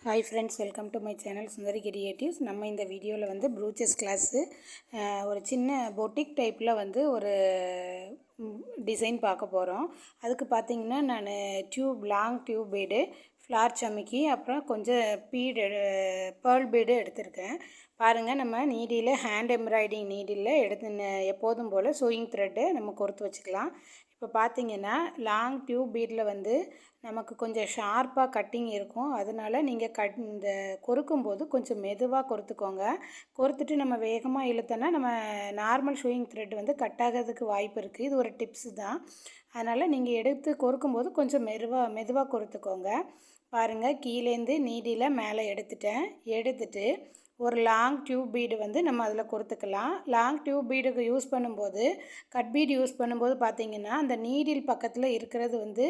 Hi friends, welcome to my channel Sundari creatives. நம்ம இந்த வீடியோவில் வந்து ப்ரூச்சஸ் கிளாஸு ஒரு சின்ன பொட்டிக் டைப்பில் வந்து ஒரு டிசைன் பார்க்க போகிறோம். அதுக்கு பார்த்திங்கன்னா நான் லாங் டியூப் பீடு, ஃப்ளார் சமிக்கி, அப்புறம் கொஞ்சம் பேர்ல் பீடு எடுத்திருக்கேன். பாருங்கள், நம்ம நீடியில் ஹேண்ட் எம்ப்ராய்டிங் நீடில் எப்போதும் போல் சூயிங் த்ரெட்டு நம்ம கோர்த்து வச்சுக்கலாம். இப்போ பார்த்திங்கன்னா லாங் டியூப் பீடில் வந்து நமக்கு கொஞ்சம் ஷார்ப்பாக கட்டிங் இருக்கும். அதனால் நீங்கள் இந்த கொறுக்கும்போது கொஞ்சம் மெதுவாக கொறுத்துக்கோங்க. கொறுத்துட்டு நம்ம வேகமாக இழுத்தோன்னா நம்ம நார்மல் ஷூயிங் த்ரெட் வந்து கட் ஆகிறதுக்கு வாய்ப்பு இருக்குது. இது ஒரு டிப்ஸு தான். அதனால் நீங்கள் எடுத்து கொறுக்கும்போது கொஞ்சம் மெதுவாக கொறுத்துக்கோங்க. பாருங்கள், கீழேருந்து நீடியில் மேலே எடுத்துட்டு ஒரு லாங் டியூப் பீடு வந்து நம்ம அதில் கொடுத்துக்கலாம். லாங் டியூப் பீடுக்கு யூஸ் பண்ணும்போது, கட் பீடு யூஸ் பண்ணும்போது பார்த்திங்கன்னா அந்த நீடில் பக்கத்தில் இருக்கிறது வந்து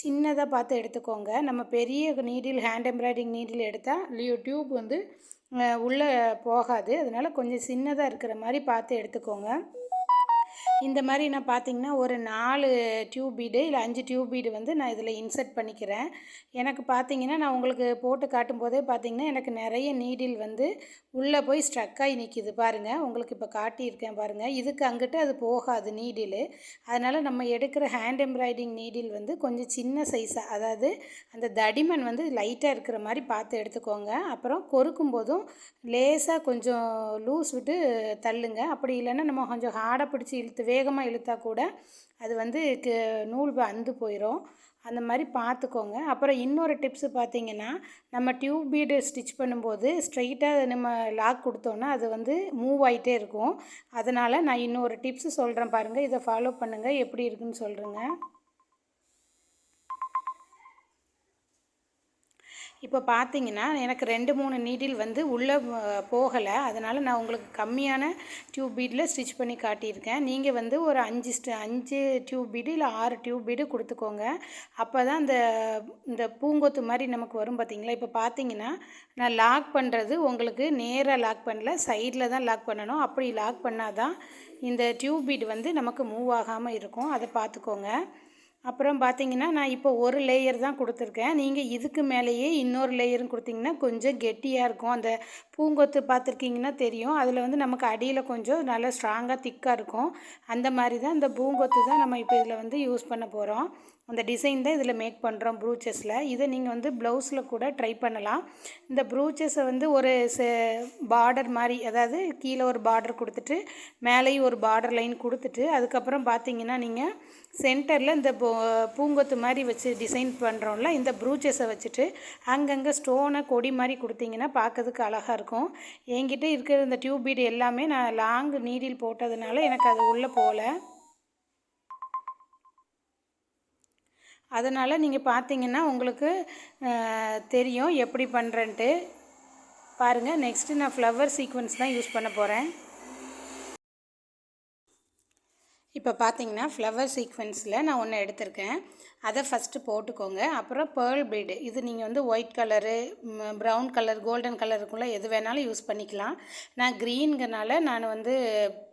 சின்னதாக பார்த்து எடுத்துக்கோங்க. நம்ம பெரிய நீடில் ஹேண்ட் எம்ப்ராய்டிங் நீடில் எடுத்தால் டியூப் வந்து உள்ளே போகாது. அதனால் கொஞ்சம் சின்னதாக இருக்கிற மாதிரி பார்த்து எடுத்துக்கோங்க. இந்த மாதிரி நான் பார்த்திங்கன்னா ஒரு 4 டியூப் பீடு இல்லை 5 டியூப் பீடு வந்து நான் இதில் இன்சர்ட் பண்ணிக்கிறேன். எனக்கு பார்த்திங்கன்னா நான் உங்களுக்கு போட்டு காட்டும் போதே பார்த்திங்கன்னா எனக்கு நிறைய நீடில் வந்து உள்ளே போய் ஸ்ட்ரக் ஆகி நிற்கிது. பாருங்கள், உங்களுக்கு இப்போ காட்டியிருக்கேன் பாருங்கள். இதுக்கு அங்கிட்டு அது போகாது நீடில். அதனால் நம்ம எடுக்கிற ஹேண்ட் எம்ப்ராய்டிங் நீடில் வந்து கொஞ்சம் சின்ன சைஸாக, அதாவது அந்த தடிமன் வந்து லைட்டாக இருக்கிற மாதிரி பார்த்து எடுத்துக்கோங்க. அப்புறம் கொறுக்கும் போதும் லேசாக கொஞ்சம் லூஸ் விட்டு தள்ளுங்க. அப்படி இல்லைன்னா நம்ம கொஞ்சம் ஹார்டாக பிடிச்சி வேகமாக இழுத்தா கூட அது வந்து நூல் அந்து போயிடும். அந்த மாதிரி பார்த்துக்கோங்க. அப்புறம் இன்னொரு டிப்ஸு பார்த்திங்கன்னா, நம்ம டியூப் பீடு ஸ்டிச் பண்ணும்போது ஸ்ட்ரைட்டாக நம்ம லாக் கொடுத்தோன்னா அது வந்து மூவ் ஆகிட்டே இருக்கும். அதனால் நான் இன்னொரு டிப்ஸு சொல்கிறேன் பாருங்கள். இதை ஃபாலோ பண்ணுங்கள், எப்படி இருக்குன்னு சொல்கிறேங்க. இப்போ பார்த்திங்கன்னா எனக்கு 2-3 நீடில் வந்து உள்ளே போகலை. அதனால் நான் உங்களுக்கு கம்மியான டியூப் பீடில் ஸ்டிச் பண்ணி காட்டியிருக்கேன். நீங்கள் வந்து ஒரு 5 டியூப் பீடு இல்லை 6 டியூப் பீடு கொடுத்துக்கோங்க. அப்போ தான் இந்த பூங்கொத்து மாதிரி நமக்கு வரும். பார்த்திங்களா, இப்போ பார்த்திங்கன்னா நான் லாக் பண்ணுறது உங்களுக்கு நேராக லாக் பண்ணல, சைடில் தான் லாக் பண்ணணும். அப்படி லாக் பண்ணால் தான் இந்த டியூப் பீடு வந்து நமக்கு மூவ் ஆகாமல் இருக்கும். அதை பார்த்துக்கோங்க. அப்புறம் பார்த்திங்கன்னா நான் இப்போ ஒரு லேயர் தான் கொடுத்துருக்கேன். நீங்கள் இதுக்கு மேலேயே இன்னொரு லேயரும் கொடுத்திங்கன்னா கொஞ்சம் கெட்டியாக இருக்கும். அந்த பூங்கொத்து பார்த்துருக்கிங்கன்னா தெரியும். அதில் வந்து நமக்கு அடியில் கொஞ்சம் நல்லா ஸ்ட்ராங்காக திக்காக இருக்கும். அந்த மாதிரி தான் இந்த பூங்கொத்து தான் நம்ம இப்போ இதில் வந்து யூஸ் பண்ண போகிறோம். அந்த டிசைன் தான் இதில் மேக் பண்ணுறோம் ப்ரூச்சஸில். இதை நீங்கள் வந்து ப்ளவுஸில் கூட ட்ரை பண்ணலாம். இந்த ப்ரூச்சஸை வந்து ஒரு பார்டர் மாதிரி, அதாவது கீழே ஒரு பார்டர் கொடுத்துட்டு மேலேயும் ஒரு பார்டர் லைன் கொடுத்துட்டு அதுக்கப்புறம் பார்த்திங்கன்னா நீங்கள் சென்டரில் இந்த பூங்கொத்து மாதிரி வச்சு டிசைன் பண்ணுறோம்ல, இந்த ப்ரூச்சஸை வச்சுட்டு அங்கங்கே ஸ்டோனை கொடி மாதிரி கொடுத்திங்கன்னா பார்க்கறதுக்கு அழகாக இருக்கும். என்கிட்ட இருக்கிற இந்த டியூப் பீடு எல்லாமே நான் லாங் நீடில் போட்டதுனால எனக்கு அது உள்ளே போகல. அதனால் நீங்கள் பார்த்திங்கன்னா உங்களுக்கு தெரியும் எப்படி பண்ணுறேன்ட்டு. பாருங்கள், நெக்ஸ்ட்டு நான் ஃப்ளவர் சீக்வன்ஸ் தான் யூஸ் பண்ண போகிறேன். இப்போ பார்த்திங்கன்னா ஃப்ளவர் சீக்வென்ஸில் நான் ஒன்று எடுத்திருக்கேன். அதை ஃபஸ்ட்டு போட்டுக்கோங்க. அப்புறம் பேர்ல் பீடு, இது நீங்கள் வந்து white colour, brown colour, golden colour இருக்குள்ள எது வேணாலும் யூஸ் பண்ணிக்கலாம். நான் க்ரீனுங்கிறனால நான் வந்து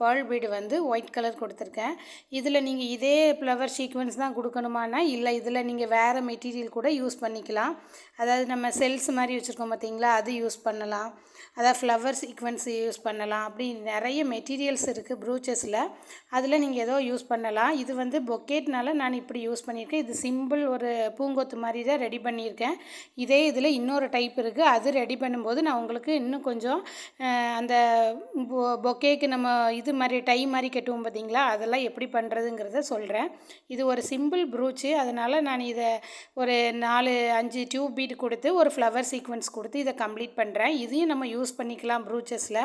பேர்ல் பீடு வந்து ஒயிட் கலர் கொடுத்துருக்கேன். இதில் நீங்கள் இதே ஃப்ளவர் சீக்வென்ஸ் தான் கொடுக்கணுமானா இல்லை, இதில் நீங்கள் வேறு மெட்டீரியல் கூட யூஸ் பண்ணிக்கலாம். அதாவது நம்ம செல்ஸ் மாதிரி வச்சுருக்கோம் பார்த்திங்களா, அது யூஸ் பண்ணலாம். அதாவது ஃப்ளவர் சீக்வென்ஸ் யூஸ் பண்ணலாம். அப்படி நிறைய மெட்டீரியல்ஸ் இருக்குது ப்ரூச்சஸில். அதில் நீங்கள் ஏதோ யூஸ் பண்ணலாம். இது வந்து பொக்கேட்னால நான் இப்படி யூஸ் பண்ணியிருக்கேன். இது சிம்பிள் ஒரு பூங்கொத்து மாதிரி தான் ரெடி பண்ணியிருக்கேன். இதே இதில் இன்னொரு டைப் இருக்குது. அது ரெடி பண்ணும்போது நான் உங்களுக்கு இன்னும் கொஞ்சம் அந்த பொக்கேக்கு நம்ம இது மாதிரி டை மாதிரி கட்டுவோம் பார்த்திங்களா, அதெல்லாம் எப்படி பண்ணுறதுங்கிறத சொல்கிறேன். இது ஒரு சிம்பிள் ப்ரூச்சு. அதனால் நான் இதை ஒரு 4-5 டியூப் பீட் கொடுத்து ஒரு ஃப்ளவர் சீக்வென்ஸ் கொடுத்து இதை கம்ப்ளீட் பண்ணுறேன். இதையும் நம்ம யூஸ் பண்ணிக்கலாம் ப்ரூச்சஸில்.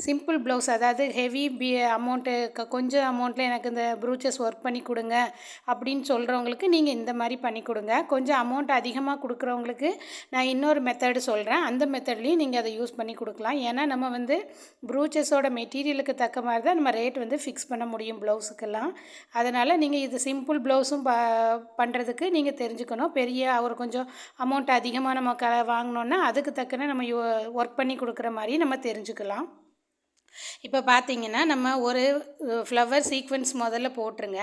சிம்பிள் ப்ளவுஸ், அதாவது ஹெவி அமௌண்ட்டு கொஞ்சம் அமௌண்ட்டில் எனக்கு இந்த ப்ரூச்சஸ் ஒர்க் பண்ணி கொடுங்க அப்படின்னு சொல்கிறவங்களுக்கு நீங்கள் இந்த மாதிரி பண்ணி கொடுங்க. கொஞ்சம் அமௌண்ட் அதிகமாக கொடுக்குறவங்களுக்கு நான் இன்னொரு மெத்தடு சொல்கிறேன். அந்த மெத்தட்லேயும் நீங்கள் அதை யூஸ் பண்ணி கொடுக்கலாம். ஏன்னா நம்ம வந்து ப்ரூச்சஸோட மெட்டீரியலுக்கு தக்க மாதிரி தான் நம்ம ரேட் வந்து ஃபிக்ஸ் பண்ண முடியும் ப்ளவுஸுக்கெல்லாம். அதனால் நீங்கள் இது சிம்பிள் ப்ளவுஸும் பண்ணுறதுக்கு நீங்கள் தெரிஞ்சுக்கணும். ஒரு கொஞ்சம் அமௌண்ட் அதிகமாக நம்ம வாங்கினோன்னா அதுக்கு தக்கன நம்ம ஒர்க் பண்ணி கொடுக்குற மாதிரி நம்ம தெரிஞ்சுக்கலாம். இப்போ பார்த்தீங்கன்னா நம்ம ஒரு ஃப்ளவர் சீக்வென்ஸ் முதல்ல போட்டுருங்க.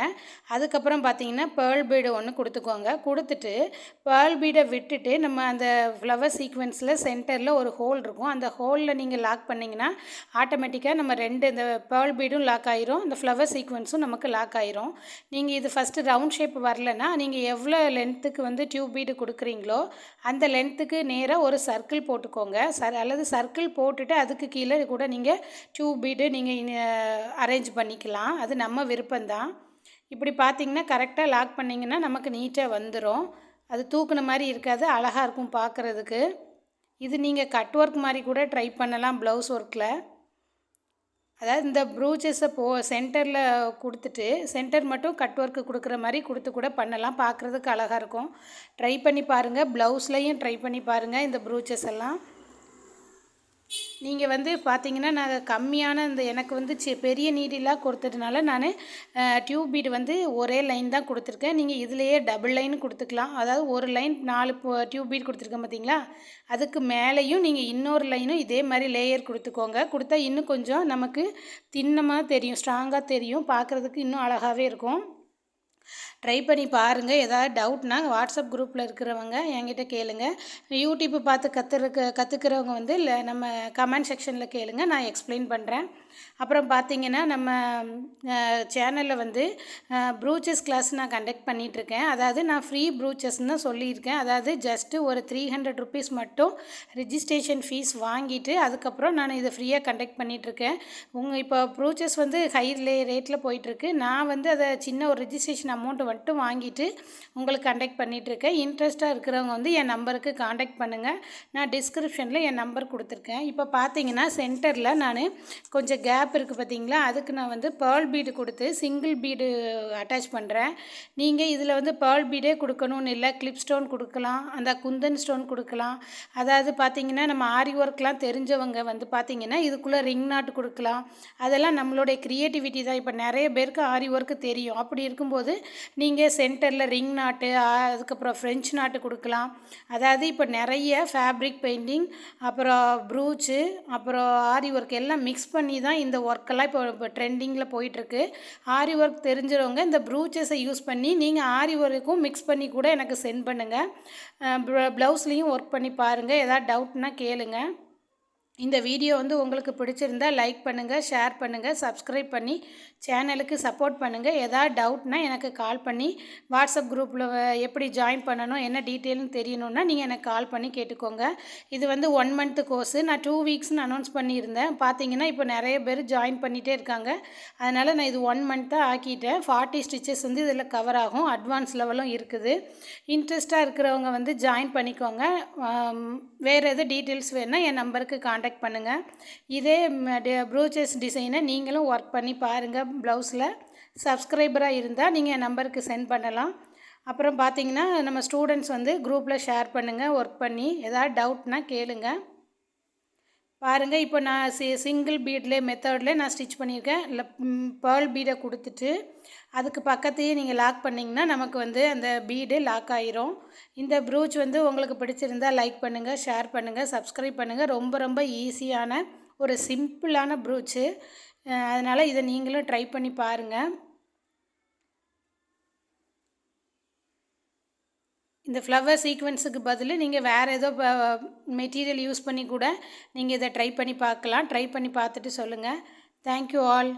அதுக்கப்புறம் பார்த்தீங்கன்னா பேர்ல் பீடு ஒன்று கொடுத்துக்கோங்க. கொடுத்துட்டு பேர்ல் பீடை விட்டுட்டு நம்ம அந்த ஃப்ளவர் சீக்வென்ஸில் சென்டரில் ஒரு ஹோல் இருக்கும். அந்த ஹோலில் நீங்கள் லாக் பண்ணிங்கன்னா ஆட்டோமேட்டிக்காக நம்ம இந்த பேர்ல் பீடும் லாக் ஆயிரும், இந்த ஃப்ளவர் சீக்வென்ஸும் நமக்கு லாக் ஆயிரும். நீங்கள் இது ஃபஸ்ட்டு ரவுண்ட் ஷேப் வரலன்னா நீங்கள் எவ்வளோ லென்த்துக்கு வந்து டியூப் பீடு கொடுக்குறீங்களோ அந்த லென்த்துக்கு நேராக ஒரு சர்க்கிள் போட்டுக்கோங்க. அல்லது சர்க்கிள் போட்டுட்டு அதுக்கு கீழே கூட நீங்கள் டியூப் பீடு நீங்கள் அரேஞ்ச் பண்ணிக்கலாம். அது நம்ம விருப்பம்தான். இப்படி பார்த்தீங்கன்னா கரெக்டாக லாக் பண்ணிங்கன்னா நமக்கு நீட்டாக வந்துடும். அது தூக்குன மாதிரி இருக்காது, அழகாக இருக்கும் பார்க்குறதுக்கு. இது நீங்கள் கட் ஒர்க் மாதிரி கூட ட்ரை பண்ணலாம் ப்ளவுஸ் ஒர்க்கில். அதாவது இந்த ப்ரூச்சஸை சென்டரில் கொடுத்துட்டு சென்டர் மட்டும் கட் ஒர்க்கு கொடுக்குற மாதிரி கொடுத்து கூட பண்ணலாம், பார்க்குறதுக்கு அழகாக இருக்கும். ட்ரை பண்ணி பாருங்கள், ப்ளவுஸ்லையும் ட்ரை பண்ணி பாருங்கள். இந்த ப்ரூச்சஸ் எல்லாம் நீங்கள் வந்து பார்த்தீங்கன்னா நான் கம்மியான எனக்கு வந்து பெரிய நீடிலாக கொடுத்ததுனால நான் டியூப் பீடு வந்து ஒரே லைன் தான் கொடுத்துருக்கேன். நீங்கள் இதிலையே டபுள் லைன் கொடுத்துக்கலாம். அதாவது ஒரு லைன் 4 டியூப் பீடு கொடுத்துருக்கேன் பார்த்தீங்களா, அதுக்கு மேலேயும் நீங்கள் இன்னொரு லைனும் இதே மாதிரி லேயர் கொடுத்துக்கோங்க. கொடுத்தா இன்னும் கொஞ்சம் நமக்கு திண்ணமாக தெரியும், ஸ்ட்ராங்காக தெரியும், பார்க்குறதுக்கு இன்னும் அழகாகவே இருக்கும். ட்ரை பண்ணி பாருங்கள். ஏதாவது டவுட்னா வாட்ஸ்அப் குரூப்பில் இருக்கிறவங்க என்கிட்ட கேளுங்க. யூடியூப்பு பார்த்து கற்றுக்கிறவங்க வந்து நம்ம கமெண்ட் செக்ஷனில் கேளுங்க, நான் எக்ஸ்பிளைன் பண்ணுறேன். அப்புறம் பார்த்திங்கன்னா நம்ம சேனலில் வந்து ப்ரூச்சஸ் கிளாஸ் நான் கண்டக்ட் பண்ணிகிட்ருக்கேன். அதாவது நான் ஃப்ரீ ப்ரூச்சஸ்ன்னு தான் சொல்லியிருக்கேன். அதாவது ஜஸ்ட்டு ஒரு 300 ருபீஸ் மட்டும் ரிஜிஸ்ட்ரேஷன் ஃபீஸ் வாங்கிட்டு அதுக்கப்புறம் நான் இதை ஃப்ரீயாக கண்டக்ட் பண்ணிகிட்ருக்கேன். இப்போ ப்ரூச்சஸ் வந்து ஹை ரேட்டில் போயிட்டுருக்கு. நான் வந்து அதை சின்ன ஒரு ரிஜிஸ்ட்ரேஷன் அமௌண்ட்டு மட்டும் வாங்கிட்டு உங்களுக்கு கண்டக்ட் பண்ணிகிட்ருக்கேன். இன்ட்ரெஸ்ட்டாக இருக்கிறவங்க வந்து என் நம்பருக்கு காண்டாக்ட் பண்ணுங்கள். நான் டிஸ்கிரிப்ஷனில் என் நம்பர் கொடுத்துருக்கேன். இப்போ பார்த்தீங்கன்னா சென்டரில் நான் கொஞ்சம் கேப் இருக்குது பார்த்தீங்களா, அதுக்கு நான் வந்து பேர்ல் பீடு கொடுத்து சிங்கிள் பீடு அட்டாச் பண்ணுறேன். நீங்கள் இதில் வந்து பேர்ல் பீடே கொடுக்கணும்னு இல்லை, கிளிப் ஸ்டோன் கொடுக்கலாம், அந்த குந்தன் ஸ்டோன் கொடுக்கலாம். அதாவது பார்த்திங்கன்னா நம்ம ஆரி ஒர்க்லாம் தெரிஞ்சவங்க வந்து பார்த்திங்கன்னா இதுக்குள்ளே ரிங் நாட்டு கொடுக்கலாம். அதெல்லாம் நம்மளுடைய க்ரியேட்டிவிட்டி தான். இப்போ நிறைய பேருக்கு ஆரி ஒர்க்கு தெரியும். அப்படி இருக்கும்போது நீங்கள் சென்டரில் ரிங் நாட்டு, அதுக்கப்புறம் ஃப்ரெஞ்சு நாட்டு கொடுக்கலாம். அதாவது இப்போ நிறைய ஃபேப்ரிக் பெயிண்டிங், அப்புறம் ப்ரூச்சு, அப்புறம் ஆரி ஒர்க் எல்லாம் மிக்ஸ் பண்ணி தான் இந்த ஒர்க்கெல்லாம் இப்போ ட்ரெண்டிங்கில் போயிட்டுருக்கு. ஆரி ஒர்க் தெரிஞ்சவங்க இந்த ப்ரூச்சஸை யூஸ் பண்ணி நீங்கள் ஆரி ஒர்க்கும் மிக்ஸ் பண்ணி கூட எனக்கு சென்ட் பண்ணுங்கள். ப்ளவுஸ்லேயும் ஒர்க் பண்ணி பாருங்கள். ஏதாவது டவுட்னா கேளுங்க. இந்த வீடியோ வந்து உங்களுக்கு பிடிச்சிருந்தால் லைக் பண்ணுங்கள், ஷேர் பண்ணுங்கள், சப்ஸ்கிரைப் பண்ணி சேனலுக்கு சப்போர்ட் பண்ணுங்கள். ஏதாவது டவுட்னா எனக்கு கால் பண்ணி வாட்ஸ்அப் குரூப்பில் எப்படி ஜாயின் பண்ணணும், என்ன டீட்டெயில்னு தெரியணுன்னா நீங்கள் எனக்கு கால் பண்ணி கேட்டுக்கோங்க. இது வந்து 1 மந்த்து கோர்ஸு. நான் 2 வீக்ஸ்னு அனௌன்ஸ் பண்ணியிருந்தேன். பார்த்தீங்கன்னா இப்போ நிறைய பேர் ஜாயின் பண்ணிகிட்டே இருக்காங்க. அதனால் நான் இது 1 மந்த்தாக ஆக்கிட்டேன். 40 ஸ்டிச்சஸ் வந்து இதில் கவர் ஆகும். அட்வான்ஸ் லெவலும் இருக்குது. இன்ட்ரெஸ்ட்டாக இருக்கிறவங்க வந்து ஜாயின் பண்ணிக்கோங்க. வேறு எது டீட்டெயில்ஸ் வேணுன்னா என் நம்பருக்கு காண்டாக்ட் பண்ணுங்கள். இதே ப்ரூச்சஸ் டிசைனை நீங்களும் ஒர்க் பண்ணி பாருங்கள். ப்ளவுஸில் சப்ஸ்கிரைபராக இருந்தால் நீங்கள் என் நம்பருக்கு சென்ட் பண்ணலாம். அப்புறம் பார்த்தீங்கன்னா நம்ம ஸ்டூடெண்ட்ஸ் வந்து குரூப்பில் ஷேர் பண்ணுங்கள். ஒர்க் பண்ணி ஏதாவது டவுட்னா கேளுங்க. பாருங்கள், இப்போ நான் சிங்கிள் பீட்லே மெத்தடில் நான் ஸ்டிச் பண்ணியிருக்கேன். இல்லை பேர்ல் பீடை கொடுத்துட்டு அதுக்கு பக்கத்தையே நீங்கள் லாக் பண்ணிங்கன்னா நமக்கு வந்து அந்த பீடு லாக் ஆகிரும். இந்த ப்ரூச் வந்து உங்களுக்கு பிடிச்சிருந்தால் லைக் பண்ணுங்கள், ஷேர் பண்ணுங்கள், சப்ஸ்கிரைப் பண்ணுங்கள். ரொம்ப ரொம்ப ஈஸியான ஒரு சிம்பிளான ப்ரூச்சு. அதனால் இதை நீங்களும் ட்ரை பண்ணி பாருங்கள். இந்த ஃப்ளவர் சீக்வென்ஸுக்கு பதில் நீங்கள் வேறு ஏதோ மெட்டீரியல் யூஸ் பண்ணி கூட நீங்கள் இதை ட்ரை பண்ணி பார்க்கலாம். ட்ரை பண்ணி பார்த்துட்டு சொல்லுங்கள். Thank you all.